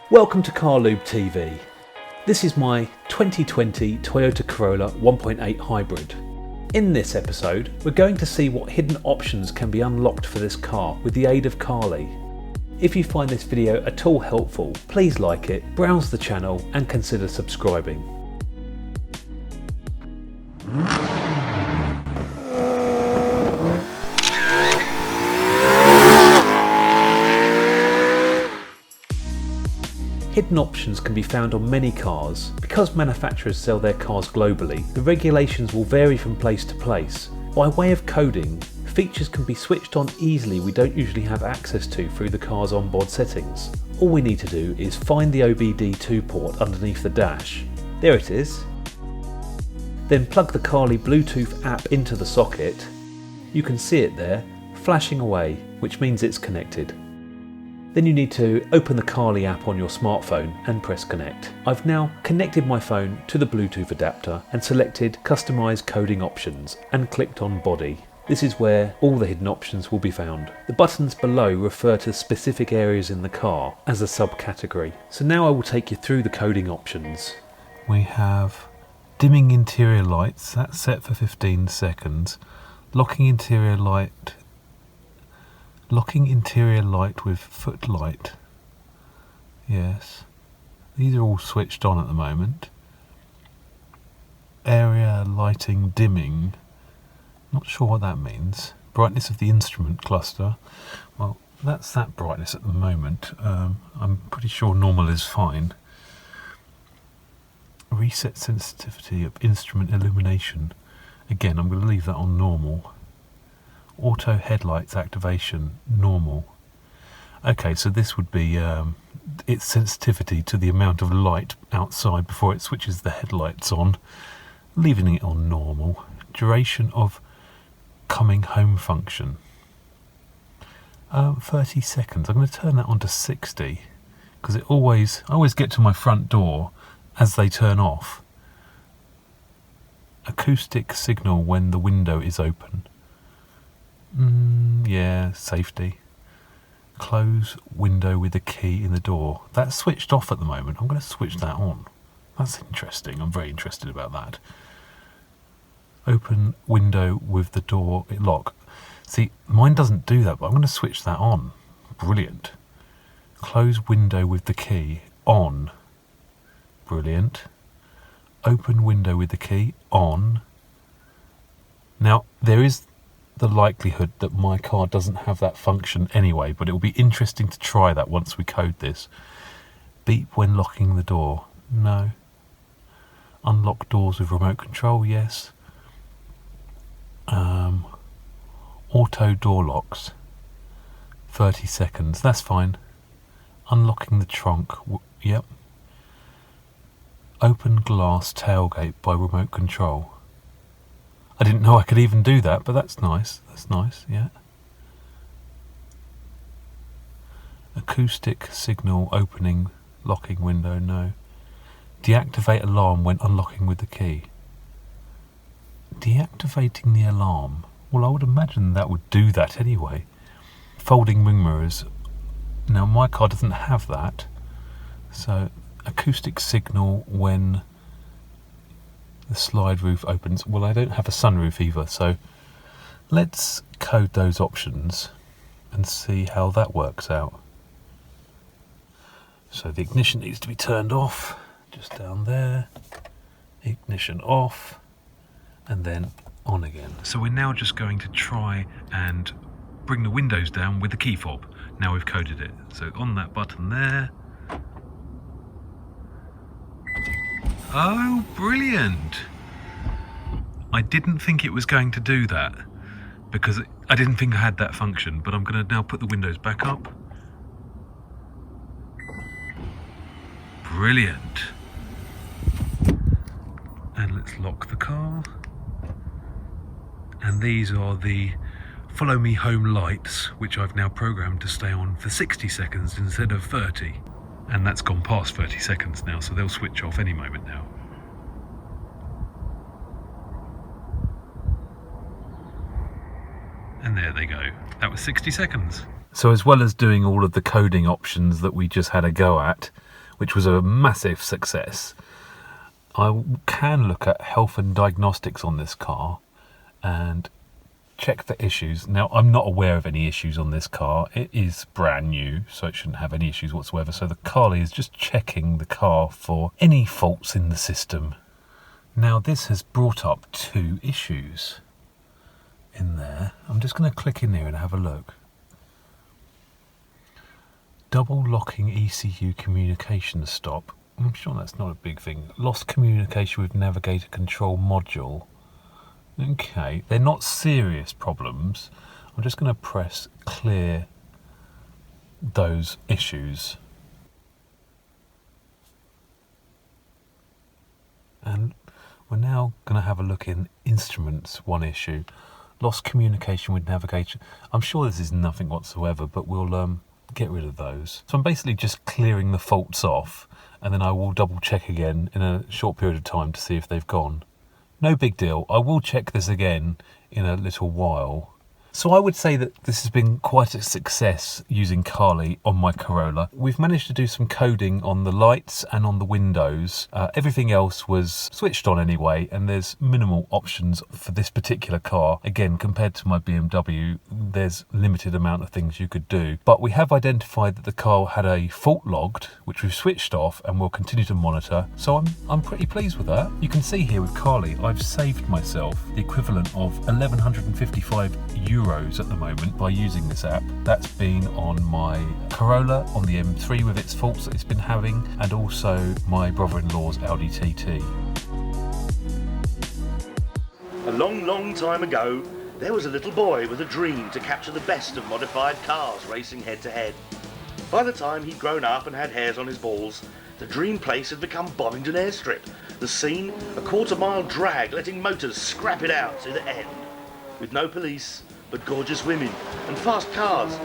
Welcome to Car Lube TV. This is my 2020 Toyota Corolla 1.8 hybrid. In this episode, we're going to see what hidden options can be unlocked for this car with the aid of Carly. If you find this video at all helpful, please like it, browse the channel and consider subscribing. Hidden options can be found on many cars. Because manufacturers sell their cars globally, the regulations will vary from place to place. By way of coding, features can be switched on easily we don't usually have access to through the car's onboard settings. All we need to do is find the OBD2 port underneath the dash. There it is. Then plug the Carly Bluetooth app into the socket. You can see it there, flashing away, which means it's connected. Then you need to open the Carly app on your smartphone and press connect. I've now connected my phone to the Bluetooth adapter and selected customize coding options and clicked on body. This is where all the hidden options will be found. The buttons below refer to specific areas in the car as a subcategory. So now I will take you through the coding options. We have dimming interior lights, that's set for 15 seconds. Locking interior light with footlight. Yes. These are all switched on at the moment. Area lighting dimming. Not sure what that means. Brightness of the instrument cluster. Well, that's that brightness at the moment. I'm pretty sure normal is fine. Reset sensitivity of instrument illumination. Again, I'm going to leave that on normal. Auto headlights activation, normal. Okay, so this would be its sensitivity to the amount of light outside before it switches the headlights on, leaving it on normal. Duration of coming home function, 30 seconds. I'm going to turn that on to 60 because I always get to my front door as they turn off. Acoustic signal when the window is open. Yeah, safety. Close window with the key in the door. That's switched off at the moment. I'm going to switch that on. That's interesting. I'm very interested about that. Open window with the door lock. See, mine doesn't do that, but I'm going to switch that on. Brilliant. Close window with the key on. Brilliant. Open window with the key on. Now, there is the likelihood that my car doesn't have that function anyway, but it will be interesting to try that once we code this. Beep when locking the door. No. Unlock doors with remote control. Yes. Auto door locks. 30 seconds. That's fine. Unlocking the trunk. Yep. Open glass tailgate by remote control. I didn't know I could even do that, but that's nice. That's nice, yeah. Acoustic signal opening, locking window, no. Deactivate alarm when unlocking with the key. Deactivating the alarm. Well, I would imagine that would do that anyway. Folding wing mirrors. Now, my car doesn't have that. So, acoustic signal when the slide roof opens. Well, I don't have a sunroof either, so let's code those options and see how that works out. So the ignition needs to be turned off, just down there. Ignition off, and then on again. So we're now just going to try and bring the windows down with the key fob. Now we've coded it. So on that button there. Oh, brilliant! I didn't think it was going to do that because I didn't think I had that function, but I'm going to now put the windows back up. Brilliant! And let's lock the car. And these are the follow me home lights, which I've now programmed to stay on for 60 seconds instead of 30. And that's gone past 30 seconds now, so they'll switch off any moment now. And there they go. That was 60 seconds. So as well as doing all of the coding options that we just had a go at, which was a massive success, I can look at health and diagnostics on this car and check for issues. Now, I'm not aware of any issues on this car. It is brand new, so it shouldn't have any issues whatsoever. So the Carly is just checking the car for any faults in the system. Now, this has brought up 2 issues in there. I'm just going to click in there and have a look. Double locking ECU communication stop. I'm sure that's not a big thing. Lost communication with navigator control module. Okay, they're not serious problems. I'm just going to press clear those issues. And we're now going to have a look in instruments, 1 issue. Lost communication with navigation. I'm sure this is nothing whatsoever, but we'll get rid of those. So I'm basically just clearing the faults off, and then I will double check again in a short period of time to see if they've gone. No big deal. I will check this again in a little while. So I would say that this has been quite a success using Carly on my Corolla. We've managed to do some coding on the lights and on the windows. Everything else was switched on anyway, and there's minimal options for this particular car. Again, compared to my BMW, there's limited amount of things you could do. But we have identified that the car had a fault logged, which we've switched off and we'll continue to monitor. So I'm pretty pleased with that. You can see here with Carly, I've saved myself the equivalent of 1,155 euros at the moment by using this app. That's been on my Corolla, on the M3 with its faults that it's been having, and also my brother-in-law's Audi TT. A long time ago, there was a little boy with a dream to capture the best of modified cars racing head to head. By the time he'd grown up and had hairs on his balls, the dream place had become Bobbington Airstrip. The scene, a quarter-mile drag letting motors scrap it out to the end. With no police, but gorgeous women and fast cars.